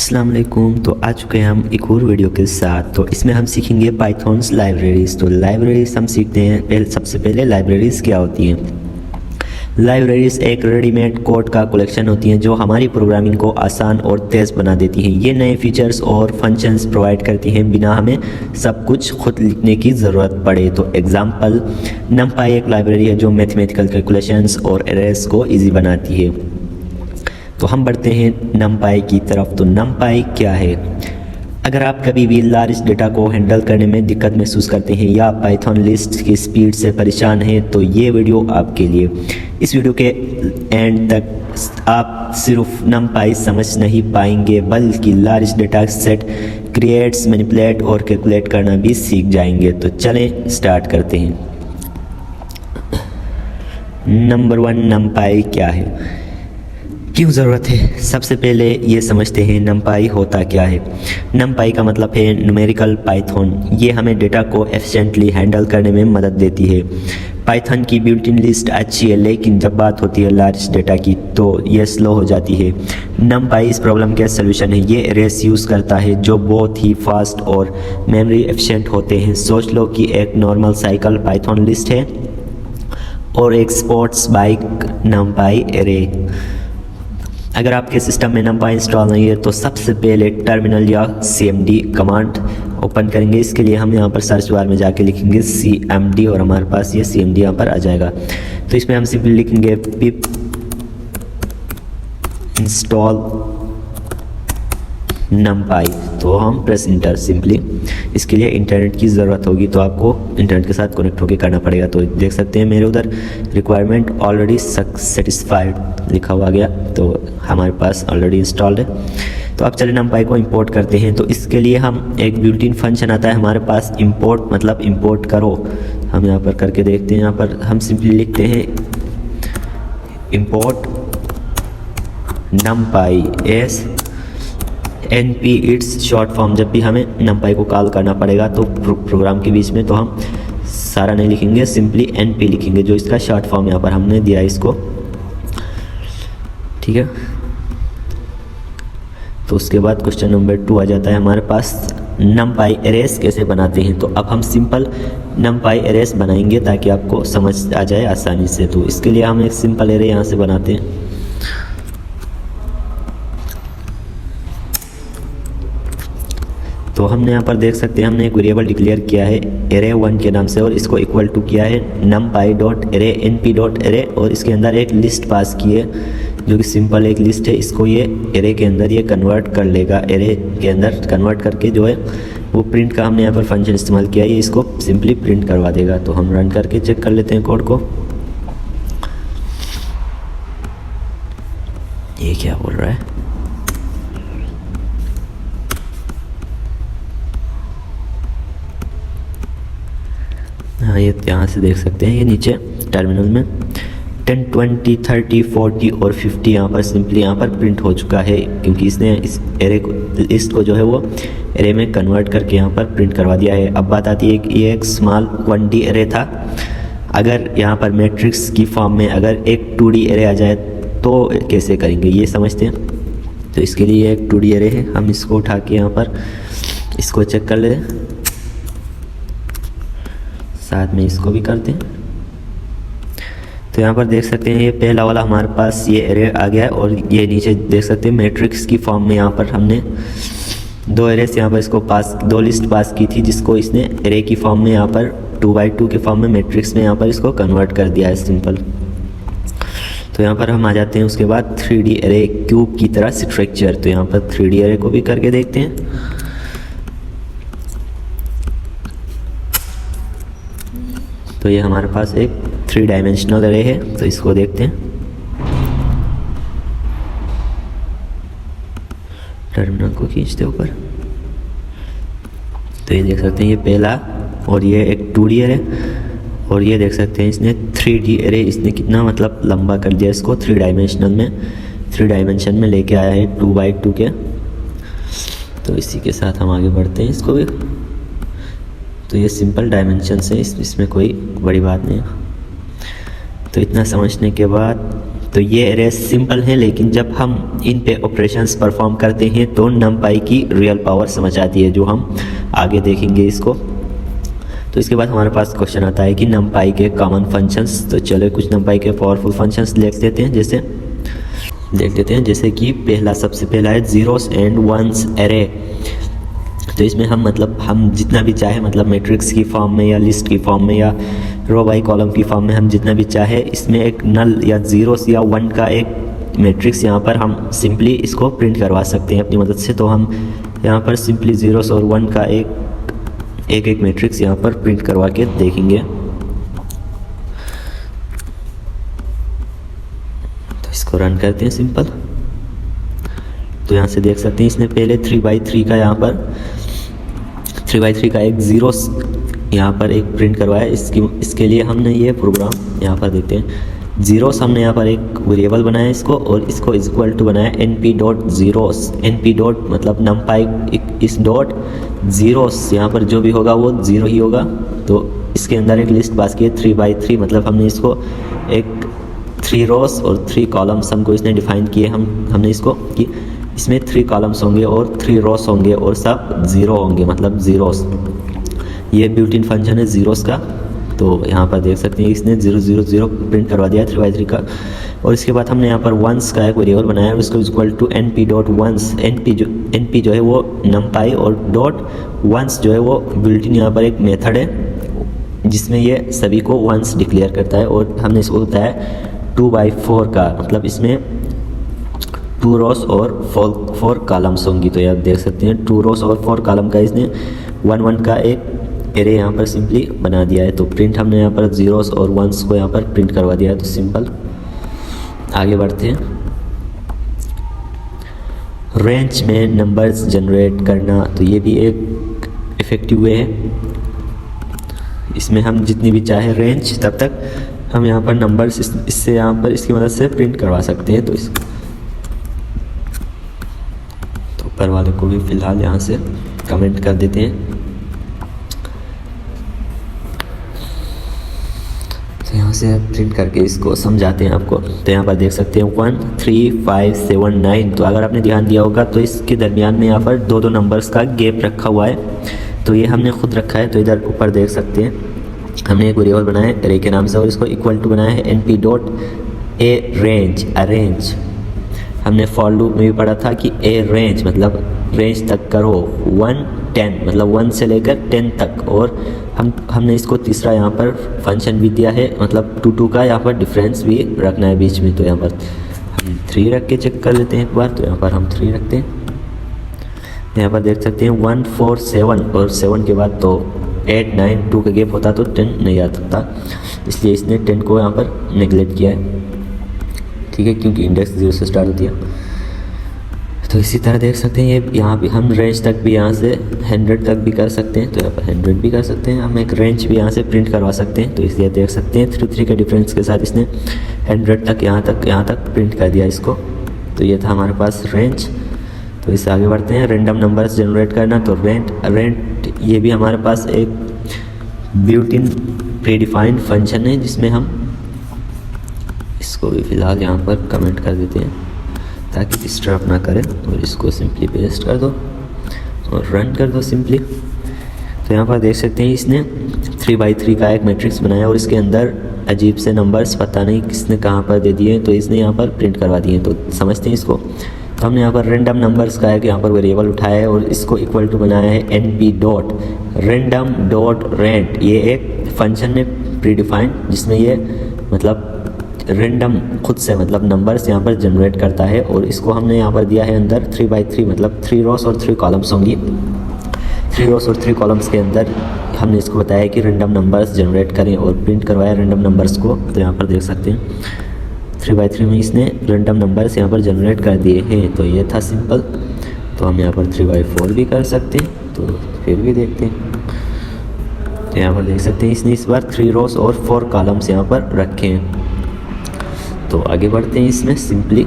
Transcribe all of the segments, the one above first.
अस्सलाम वालेकुम। तो आ चुके हैं हम एक और वीडियो के साथ। तो इसमें हम सीखेंगे पाइथॉन्स लाइब्रेरीज़। तो लाइब्रेरीज़ हम सीखते हैं सबसे पहले लाइब्रेरीज़ क्या होती हैं। लाइब्रेरीज़ एक रेडीमेड कोड का कलेक्शन होती हैं जो हमारी प्रोग्रामिंग को आसान और तेज़ बना देती हैं। ये नए फीचर्स और फंक्शंस प्रोवाइड करती हैं बिना हमें सब कुछ खुद लिखने की ज़रूरत पड़े। तो एग्जांपल numpy एक लाइब्रेरी है जो मैथमेटिकल कैलकुलेशंस और एरेस को ईजी बनाती है। तो हम बढ़ते हैं numpy की तरफ। तो numpy क्या है? अगर आप कभी भी लार्ज डेटा को हैंडल करने में दिक्कत महसूस करते हैं या पाइथन लिस्ट की स्पीड से परेशान हैं तो ये वीडियो आपके लिए। इस वीडियो के एंड तक आप सिर्फ numpy समझ नहीं पाएंगे बल्कि large data set creates, manipulate और कैलकुलेट करना भी सीख जाएंगे। तो चलें स्टार्ट करते हैं। नंबर 1 numpy क्या है, क्यों ज़रूरत है? सबसे पहले ये समझते हैं numpy होता क्या है। numpy का मतलब है न्यूमेरिकल पाइथन। ये हमें डेटा को एफिशिएंटली हैंडल करने में मदद देती है। पाइथन की बिल्ट इन लिस्ट अच्छी है लेकिन जब बात होती है लार्ज डेटा की तो ये स्लो हो जाती है। numpy इस प्रॉब्लम का सलूशन है। ये एरेस यूज़ करता है जो बहुत ही फास्ट और मेमोरी एफिशिएंट होते हैं। सोच लो कि एक नॉर्मल साइकिल पाइथन लिस्ट है और एक स्पोर्ट्स बाइक numpy एरे। अगर आपके सिस्टम में numpy इंस्टॉल नहीं है तो सबसे पहले टर्मिनल या cmd कमांड ओपन करेंगे। इसके लिए हम यहाँ पर सर्च बार में जाके लिखेंगे cmd और हमारे पास ये cmd यहाँ पर आ जाएगा। तो इसमें हम सिंपली लिखेंगे pip इंस्टॉल numpy। तो हम प्रेस इंटर। सिंपली इसके लिए इंटरनेट की ज़रूरत होगी तो आपको इंटरनेट के साथ कनेक्ट होकर करना पड़ेगा। तो देख सकते हैं मेरे उधर रिक्वायरमेंट ऑलरेडी सेटिस्फाइड लिखा हुआ गया तो हमारे पास ऑलरेडी इंस्टॉल्ड है। तो अब चलिए numpy को इंपोर्ट करते हैं। तो इसके लिए हम एक बिल्ट इन फंक्शन आता है हमारे पास इंपोर्ट, मतलब इंपोर्ट करो। हम यहाँ पर करके देखते हैं। यहाँ पर हम सिंपली लिखते हैं import numpy S np it's short form. जब भी हमें numpy को कॉल करना पड़ेगा तो प्रोग्राम के बीच में तो हम सारा नहीं लिखेंगे, सिंपली np लिखेंगे जो इसका शॉर्ट फॉर्म यहाँ पर हमने दिया इसको। ठीक है, तो उसके बाद क्वेश्चन नंबर 2 आ जाता है हमारे पास numpy एरेस कैसे बनाते हैं। तो अब हम सिंपल numpy एरेस बनाएंगे ताकि आपको समझ आ जाए आसानी से। तो इसके लिए हम एक सिंपल एरे यहाँ से बनाते हैं। तो हमने यहाँ पर देख सकते हैं हमने एक वेरिएबल डिक्लेयर किया है array1 के नाम से और इसको इक्वल टू किया है numpy.array np.array और इसके अंदर एक लिस्ट पास की है जो कि सिंपल एक लिस्ट है। इसको ये एरे के अंदर ये कन्वर्ट कर लेगा। एरे के अंदर कन्वर्ट करके जो है वो प्रिंट का हमने यहाँ पर फंक्शन इस्तेमाल किया है, ये इसको सिंपली प्रिंट करवा देगा। तो हम रन करके चेक कर लेते हैं कोड को। ये क्या बोल रहा है? हाँ, ये यहाँ से देख सकते हैं ये नीचे टर्मिनल में 10, 20, 30, 40 और 50 यहाँ पर सिंपली यहाँ पर प्रिंट हो चुका है क्योंकि इसने इस एरे को, लिस्ट को जो है वो एरे में कन्वर्ट करके यहाँ पर प्रिंट करवा दिया है। अब बात आती है कि ये एक स्मॉल 1D एरे था। अगर यहाँ पर मैट्रिक्स की फॉर्म में अगर एक 2D एरे आ जाए तो कैसे करेंगे ये समझते हैं। तो इसके लिए एक 2D एरे है, हम इसको उठा के यहाँ पर इसको चेक कर लेते हैं, साथ में इसको भी करते हैं। तो यहाँ पर देख सकते हैं ये पहला वाला हमारे पास ये एरे आ गया है और ये नीचे देख सकते हैं मैट्रिक्स की फॉर्म में यहाँ पर हमने 2 एरेस यहाँ पर इसको पास 2 लिस्ट पास की थी जिसको इसने एरे की फॉर्म में यहाँ पर 2x2 के फॉर्म में मैट्रिक्स में यहाँ पर इसको कन्वर्ट कर दिया है सिंपल। तो यहाँ पर हम आ जाते हैं उसके बाद 3D एरे क्यूब की तरह स्ट्रक्चर। तो यहाँ पर 3D एरे को भी करके देखते हैं। तो ये हमारे पास एक 3 डायमेंशनल एरे है तो इसको देखते हैं। टर्मिनल को खींचते ऊपर तो ये देख सकते हैं ये पहला और ये एक 2D एरे और ये देख सकते हैं इसने 3D एरे इसने कितना मतलब लंबा कर दिया इसको 3 डायमेंशन में लेके आया है 2x2 के। तो इसी के साथ हम आगे बढ़ते हैं इसको भी। तो ये सिंपल डायमेंशन से इसमें कोई बड़ी बात नहीं है। तो इतना समझने के बाद तो ये एरेज सिंपल हैं, लेकिन जब हम इन पे ऑपरेशंस परफॉर्म करते हैं तो numpy की रियल पावर समझ आती है, जो हम आगे देखेंगे इसको। तो इसके बाद हमारे पास क्वेश्चन आता है कि numpy के कॉमन फंक्शंस। तो चलो कुछ numpy के पावरफुल फंक्शंस देख लेते हैं, जैसे कि सबसे पहला है जीरोस एंड वंस एरे। तो इसमें हम जितना भी चाहे, मतलब मैट्रिक्स की फॉर्म में या लिस्ट की फॉर्म में या रो बाई कॉलम की फॉर्म में हम जितना भी चाहे, इसमें एक नल या जीरोस या वन का एक मैट्रिक्स यहाँ पर हम सिंपली इसको प्रिंट करवा सकते हैं अपनी मदद से। तो हम यहाँ पर सिंपली जीरोस और वन का एक मैट्रिक्स यहाँ पर प्रिंट करवा के देखेंगे। तो इसको रन करते हैं सिंपल। तो यहाँ से देख सकते हैं इसने पहले 3x3 का यहाँ पर 3x3 का एक जीरोस यहाँ पर एक प्रिंट करवाया। इसके लिए हमने ये प्रोग्राम यहाँ पर देखते हैं। जीरोस हमने यहाँ पर एक वेरिएबल बनाया इसको, और इसको इक्वल टू बनाया np.zeros। np. मतलब numpy इस डॉट जीरोस, यहाँ पर जो भी होगा वो ज़ीरो ही होगा। तो इसके अंदर एक लिस्ट पास की है 3x3, मतलब हमने इसको एक 3 रोस और 3 कॉलम्स हमको इसने डिफाइन किए। हमने इसको कि इसमें 3 कॉलम्स होंगे और 3 रोस होंगे और सब ज़ीरो होंगे, मतलब ज़ीरोस। ये बिल्ट इन फंक्शन है ज़ीरोस का। तो यहाँ पर देख सकते हैं इसने 0 0 0 प्रिंट करवा दिया 3x3 का। और इसके बाद हमने यहाँ पर वंस का एक वेरिएबल बनाया है, उसको इक्वल टू np.once। np जो है वो numpy और डॉट वंस जो है वो बिल्ट इन यहाँ पर एक मेथड है जिसमें ये सभी को वंस डिक्लेयर करता है। और हमने इसको बताया 2x4 का, मतलब इसमें 2 रोस और 4 कॉलम्स होंगी। तो आप देख सकते हैं 2 रोस और 4 कॉलम का इसने 1 का एक एरे यहाँ पर सिंपली बना दिया है। तो प्रिंट हमने यहाँ पर जीरोस और वंस को यहाँ पर प्रिंट करवा दिया है। तो सिंपल आगे बढ़ते हैं। रेंज में नंबर्स जनरेट करना, तो ये भी एक इफ़ेक्टिव वे है। इसमें हम जितनी भी चाहे रेंज तब तक हम यहाँ पर नंबर्स इससे यहाँ पर इसकी मदद से प्रिंट करवा सकते हैं। तो ऊपर वाले को भी फ़िलहाल यहाँ से कमेंट कर देते हैं। तो यहाँ से प्रिंट करके इसको समझाते हैं आपको। तो यहाँ पर देख सकते हैं 1 3 5 7 9। तो अगर आपने ध्यान दिया होगा तो इसके दरमियान में यहाँ पर 2 नंबर्स का गैप रखा हुआ है। तो ये हमने खुद रखा है। तो इधर ऊपर देख सकते हैं हमने एक वेरिएबल बनाया है एरे के नाम से, और इसको इक्वल टू बनाया है np.arange। हमने फॉर लूप में भी पढ़ा था कि arange मतलब रेंज तक करो 1 10, मतलब 1 से लेकर 10 तक। और हमने इसको तीसरा यहाँ पर फंक्शन भी दिया है, मतलब 2 का यहाँ पर डिफरेंस भी रखना है बीच में। तो यहाँ पर हम 3 रख के चेक कर लेते हैं एक बार। तो यहाँ पर हम 3 रखते हैं। यहाँ पर देख सकते हैं 1 4 7, और 7 के बाद तो 8 9 2 का गैप होता तो 10 नहीं आ सकता, इसलिए इसने 10 को यहाँ पर नेगलेक्ट किया है। ठीक है, क्योंकि इंडेक्स 0 से स्टार्ट होती है। तो इसी तरह देख सकते हैं ये यहाँ भी हम रेंज तक भी यहाँ से 100 तक भी कर सकते हैं। तो यहाँ पर 100 भी कर सकते हैं। हम एक रेंज भी यहाँ से प्रिंट करवा सकते हैं। तो इसलिए देख सकते हैं 3 के डिफरेंस के साथ इसने 100 तक यहाँ तक प्रिंट कर दिया इसको। तो ये था हमारे पास रेंज। तो इससे आगे बढ़ते हैं रैंडम नंबर्स जनरेट करना। तो रेंट ये भी हमारे पास एक बिल्ट इन प्रीडिफाइंड फंक्शन है, जिसमें हम इसको भी फ़िलहाल यहाँ पर कमेंट कर देते हैं ताकि डिस्टर्ब ना करें। और इसको सिंपली पेस्ट कर दो और रन कर दो सिंपली। तो यहाँ पर देख सकते हैं इसने 3x3 का एक मैट्रिक्स बनाया, और इसके अंदर अजीब से नंबर्स पता नहीं किसने कहाँ पर दे दिए, तो इसने यहाँ पर प्रिंट करवा दिए। तो समझते हैं इसको। तो हमने यहाँ पर रैंडम नंबर्स का एक यहाँ पर वेरिएबल उठाया है, और इसको इक्वल टू बनाया है np.random.rent। ये एक फंक्शन है प्रीडिफाइंड, जिसमें ये मतलब रैंडम खुद से मतलब नंबर्स यहाँ पर जनरेट करता है। और इसको हमने यहाँ पर दिया है अंदर 3x3, मतलब 3 रोस और 3 कॉलम्स होंगी। 3 रोस और 3 कॉलम्स के अंदर हमने इसको बताया कि रैंडम नंबर्स जनरेट करें और प्रिंट करवाया रैंडम नंबर्स को। तो यहाँ पर देख सकते हैं 3x3 में इसने रैंडम नंबर्स यहाँ पर जनरेट कर दिए हैं। तो ये था सिंपल। तो हम यहाँ पर 3x4 भी कर सकते हैं। तो फिर भी देखते हैं। तो यहाँ पर देख सकते हैं इसने इस बार 3 रोस और 4 कॉलम्स यहाँ पर रखे हैं। तो आगे बढ़ते हैं इसमें सिंपली।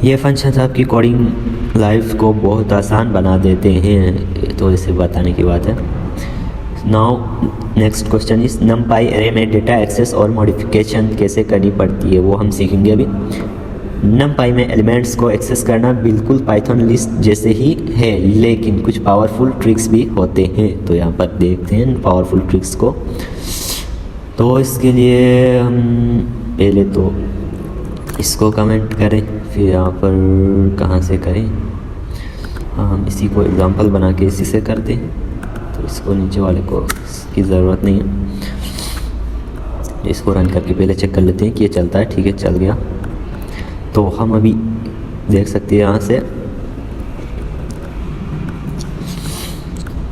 ये फंक्शन आपकी कोडिंग लाइफ को बहुत आसान बना देते हैं। तो इसे बताने की बात है। Now next question is नमपाई array में डेटा एक्सेस और मॉडिफिकेशन कैसे करनी पड़ती है वो हम सीखेंगे अभी। नमपाई में एलिमेंट्स को एक्सेस करना बिल्कुल पाइथन लिस्ट जैसे ही है, लेकिन कुछ पावरफुल ट्रिक्स भी होते हैं। तो यहाँ पर देखते हैं पावरफुल ट्रिक्स को। तो इसके लिए हम पहले तो इसको कमेंट करें, फिर यहाँ पर कहाँ से करें, हम इसी को एग्जांपल बना के इसी से कर दें। तो इसको नीचे वाले को इसकी ज़रूरत नहीं है, इसको रन करके पहले चेक कर लेते हैं कि ये चलता है। ठीक है, चल गया। तो हम अभी देख सकते हैं यहाँ से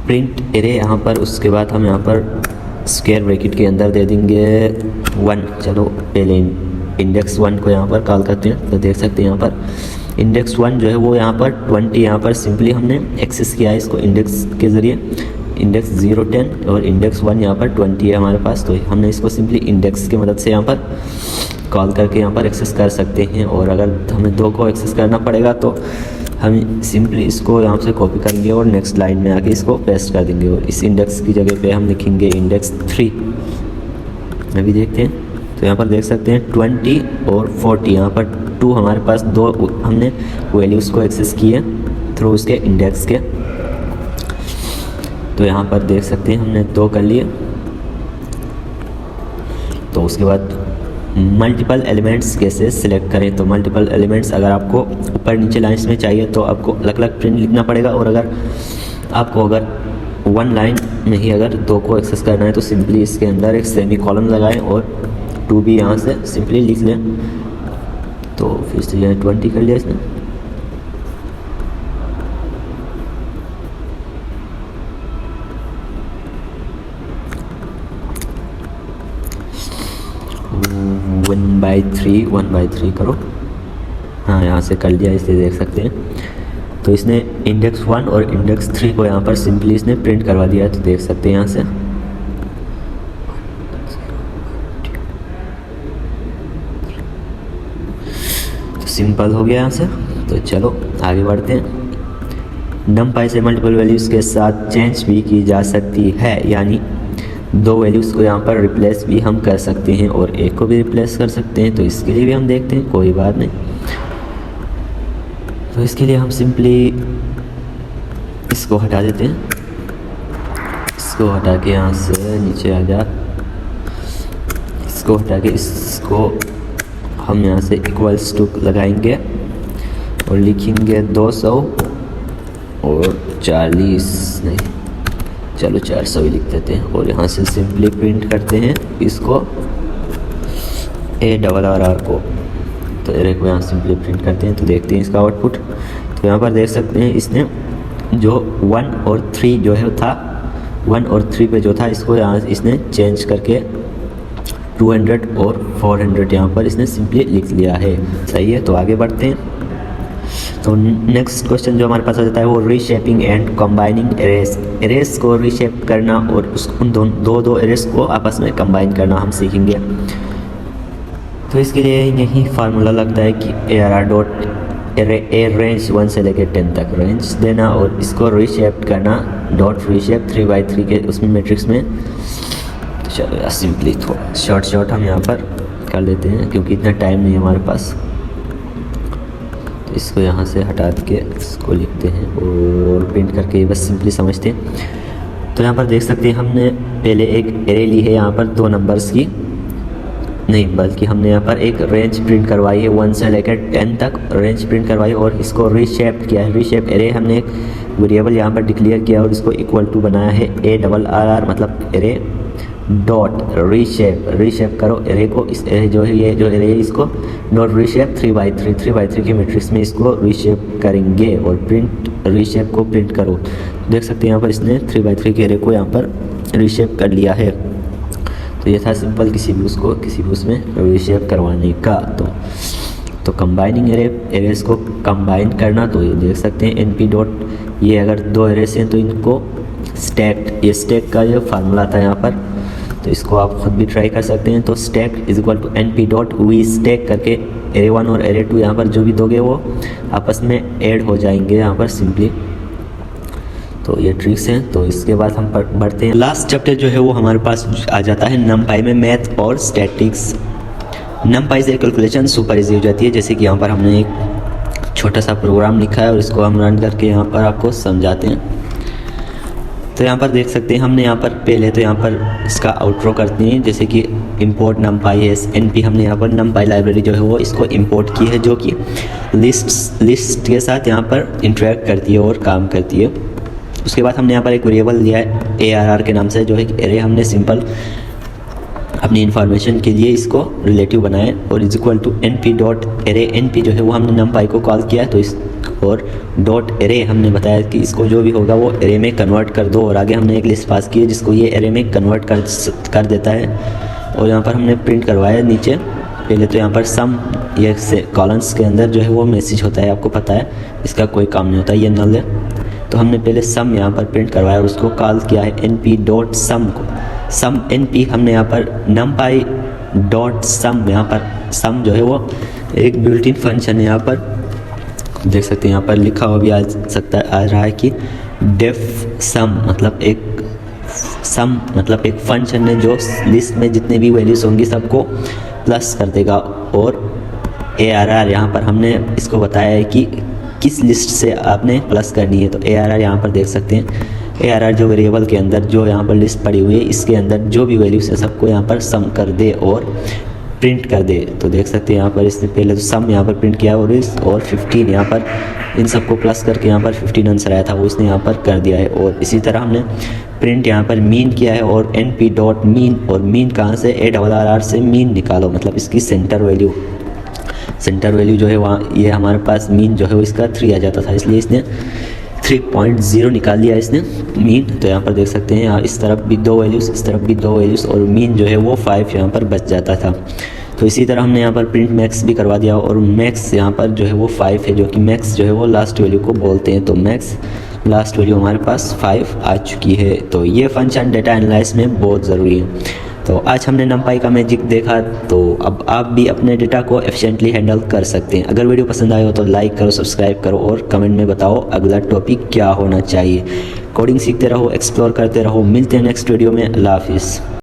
प्रिंट एरे यहाँ पर, उसके बाद हम यहाँ पर स्क्वायर ब्रैकेट के अंदर दे देंगे 1। चलो पहले इंडेक्स 1 को यहाँ पर कॉल करते हैं। तो देख सकते हैं यहाँ पर इंडेक्स 1 जो है वो यहाँ पर 20 यहाँ पर सिंपली हमने एक्सेस किया है इसको इंडेक्स के ज़रिए। इंडेक्स 0 10 और इंडेक्स 1 यहाँ पर 20 है हमारे पास। तो हमने इसको सिंपली इंडेक्स की मदद से यहाँ पर कॉल करके यहाँ पर एक्सेस कर सकते हैं। और अगर हमें 2 को एक्सेस करना पड़ेगा तो हम सिंपली इसको यहाँ से कॉपी करेंगे और नेक्स्ट लाइन में आके इसको पेस्ट कर देंगे। और इस इंडेक्स की जगह पे हम लिखेंगे इंडेक्स 3। अभी देखते हैं तो यहाँ पर देख सकते हैं 20 और 40, यहाँ पर 2 हमारे पास 2 हमने वैल्यूज़ को एक्सेस किए थ्रू उसके इंडेक्स के। तो यहाँ पर देख सकते हैं हमने 2 कर लिए। तो उसके बाद मल्टीपल एलिमेंट्स कैसे सिलेक्ट करें। तो मल्टीपल एलिमेंट्स अगर आपको ऊपर नीचे लाइन्स में चाहिए तो आपको अलग अलग प्रिंट लिखना पड़ेगा। और अगर आपको 1 लाइन में ही अगर 2 को एक्सेस करना है तो सिंपली इसके अंदर एक सेमी कॉलम लगाएं और 2 भी यहाँ से सिंपली लिख लें। तो फिर से यहाँ 20 कर लिया इसने। वन बाई थ्री करो। हाँ, यहाँ से कर दिया, इसे देख सकते हैं। तो इसने इंडेक्स 1 और इंडेक्स 3 को यहाँ पर सिंपली इसने प्रिंट करवा दिया है। तो देख सकते हैं यहाँ से तो सिंपल हो गया यहाँ से। तो चलो आगे बढ़ते हैं। नमपाई से मल्टीपल वैल्यूज़ के साथ चेंज भी की जा सकती है, यानी 2 वैल्यूज़ को यहाँ पर रिप्लेस भी हम कर सकते हैं और एक को भी रिप्लेस कर सकते हैं। तो इसके लिए भी हम देखते हैं, कोई बात नहीं। तो इसके लिए हम सिंपली इसको हटा देते हैं। इसको हटा के यहाँ से नीचे आ जा, इसको हटा के इसको हम यहाँ से इक्वल्स टू लगाएंगे और लिखेंगे 200 और 40 नहीं, चलो 400 ही लिख देते हैं। और यहाँ से सिंपली प्रिंट करते हैं इसको ARR को। तो एरे को यहाँ सिंपली प्रिंट करते हैं। तो देखते हैं इसका आउटपुट। तो यहाँ पर देख सकते हैं इसने जो 1 और 3 जो है था 1 और 3 पे जो था इसको यहाँ इसने चेंज करके 200 और 400 यहाँ पर इसने सिंपली लिख लिया है। सही है, तो आगे बढ़ते हैं। तो नेक्स्ट क्वेश्चन जो हमारे पास आ जाता है वो reshaping and combining arrays. Arrays को रीशेप करना और उन दो एरेस को आपस में कंबाइन करना हम सीखेंगे। तो इसके लिए यही फार्मूला लगता है कि ARR डॉट ए रेंज 1 से लेकर 10 तक रेंज देना और इसको रीशेप करना डॉट रीशेप 3x3 के उसमें मैट्रिक्स में। तो चलो यार सिंपली थोड़ा शॉर्ट हम यहाँ पर कर लेते हैं क्योंकि इतना टाइम नहीं है हमारे पास। तो इसको यहाँ से हटा के इसको लिखते हैं और प्रिंट करके बस सिंपली समझते हैं। तो यहाँ पर देख सकते हैं हमने पहले एक एरे ली है यहाँ पर 2 नंबर्स की नहीं, बल्कि हमने यहाँ पर एक रेंज प्रिंट करवाई है 1 से लेकर 10 तक रेंज प्रिंट करवाई और इसको रीशेप किया है। रीशेप एरे हमने एक वेरिएबल यहाँ पर डिक्लेयर किया और इसको इक्वल टू बनाया है ARR मतलब एरे डॉट रीशेप करो एरे को। इस एरे जो है ये जो एरे है इसको डॉट रीशेप 3x3 के मैट्रिक्स में इसको रीशेप करेंगे और प्रिंट रीशेप को प्रिंट करो। देख सकते हैं यहाँ पर इसने 3x3 के एरे को यहाँ पर रीशेप कर लिया है। तो ये था सिंपल किसी भी उसमें रीशेप करवाने का। तो कंबाइनिंग एरेस को कंबाइन करना, तो ये देख सकते हैं NP डॉट, ये अगर 2 एरेस हैं तो इनको स्टैक का जो फार्मूला था यहाँ पर, तो इसको आप खुद भी ट्राई कर सकते हैं। तो stack is equal to NP dot vstack करके एरे 1 और एरे 2 यहाँ पर जो भी दोगे वो आपस में ऐड हो जाएंगे यहाँ पर सिंपली। तो ये ट्रिक्स हैं। तो इसके बाद हम बढ़ते हैं, लास्ट चैप्टर जो है वो हमारे पास आ जाता है नमपाई में मैथ और स्टैटिक्स। नमपाई से कैलकुलेशन सुपर इजी हो जाती है। जैसे कि यहाँ पर हमने एक छोटा सा प्रोग्राम लिखा है और इसको हम रन करके यहाँ पर आपको समझाते हैं। तो यहाँ पर देख सकते हैं हमने यहाँ पर पहले तो यहाँ पर इसका आउटरो करते हैं, जैसे कि इंपोर्ट नमपाई है NP। हमने यहाँ पर नमपाई लाइब्रेरी जो है वो इसको इंपोर्ट की है, जो कि लिस्ट के साथ यहाँ पर इंटरेक्ट करती है और काम करती है। उसके बाद हमने यहाँ पर एक वेरिएबल लिया है ARR के नाम से, जो है एरे। हमने सिंपल अपनी इन्फॉर्मेशन के लिए इसको रिलेटिव बनाए और is equal to NP dot array. NP जो है वो हमने नमपाई को कॉल किया, तो इस और डॉट एरे हमने बताया कि इसको जो भी होगा वो एरे में कन्वर्ट कर दो। और आगे हमने एक लिस्ट पास की है जिसको ये एरे में कन्वर्ट कर देता है। और यहाँ पर हमने प्रिंट करवाया नीचे। पहले तो यहाँ पर सम ये से कॉलम्स के अंदर जो है वो मैसेज होता है, आपको पता है, इसका कोई काम नहीं होता, ये नल है। तो हमने पहले सम यहाँ पर प्रिंट करवाया और उसको कॉल किया है NP डॉट सम को। सम NP हमने यहाँ पर नमपाई डॉट सम, यहाँ पर सम जो है वो एक बिल्ट इन फंक्शन है। यहाँ पर देख सकते हैं यहाँ पर लिखा हुआ भी आ रहा है कि डेफ सम मतलब एक फंक्शन है जो लिस्ट में जितने भी वैल्यूज होंगी सबको प्लस कर देगा। और ARR यहाँ पर हमने इसको बताया है कि किस लिस्ट से आपने प्लस करनी है। तो ARR यहाँ पर देख सकते हैं, ARR जो वेरिएबल के अंदर जो यहाँ पर लिस्ट पड़ी हुई है इसके अंदर जो भी वैल्यूज है सबको यहाँ पर सम कर दे और प्रिंट कर दे। तो देख सकते हैं यहाँ पर इसने पहले तो सम यहाँ पर प्रिंट किया और 15 यहाँ पर इन सबको प्लस करके यहाँ पर 15 आंसर आया था वो इसने यहाँ पर कर दिया है। और इसी तरह हमने प्रिंट यहाँ पर मीन किया है और NP डॉट मीन, और मीन कहाँ से, ARR से मीन निकालो, मतलब इसकी सेंटर वैल्यू जो है वहाँ ये हमारे पास मीन जो है वो इसका 3 आ जाता था, इसलिए इसने 3.0 निकाल लिया इसने मीन। तो यहाँ पर देख सकते हैं यहाँ इस तरफ भी 2 वैल्यूज़, इस तरफ भी 2 वैल्यूज़, और मीन जो है वो 5 यहाँ पर बच जाता था। तो इसी तरह हमने यहाँ पर प्रिंट मैक्स भी करवा दिया और मैक्स यहाँ पर जो है वो 5 है, जो कि मैक्स जो है वो लास्ट वैल्यू को बोलते हैं। तो मैक्स लास्ट वैल्यू हमारे पास 5 आ चुकी है। तो ये फंक्शन डेटा एनालाइज में बहुत ज़रूरी है। तो आज हमने नमपाई का मैजिक देखा, तो अब आप भी अपने डेटा को एफिशिएंटली हैंडल कर सकते हैं। अगर वीडियो पसंद आए हो तो लाइक करो, सब्सक्राइब करो और कमेंट में बताओ अगला टॉपिक क्या होना चाहिए। कोडिंग सीखते रहो, एक्सप्लोर करते रहो। मिलते हैं नेक्स्ट वीडियो में। अल्लाह हाफिज़।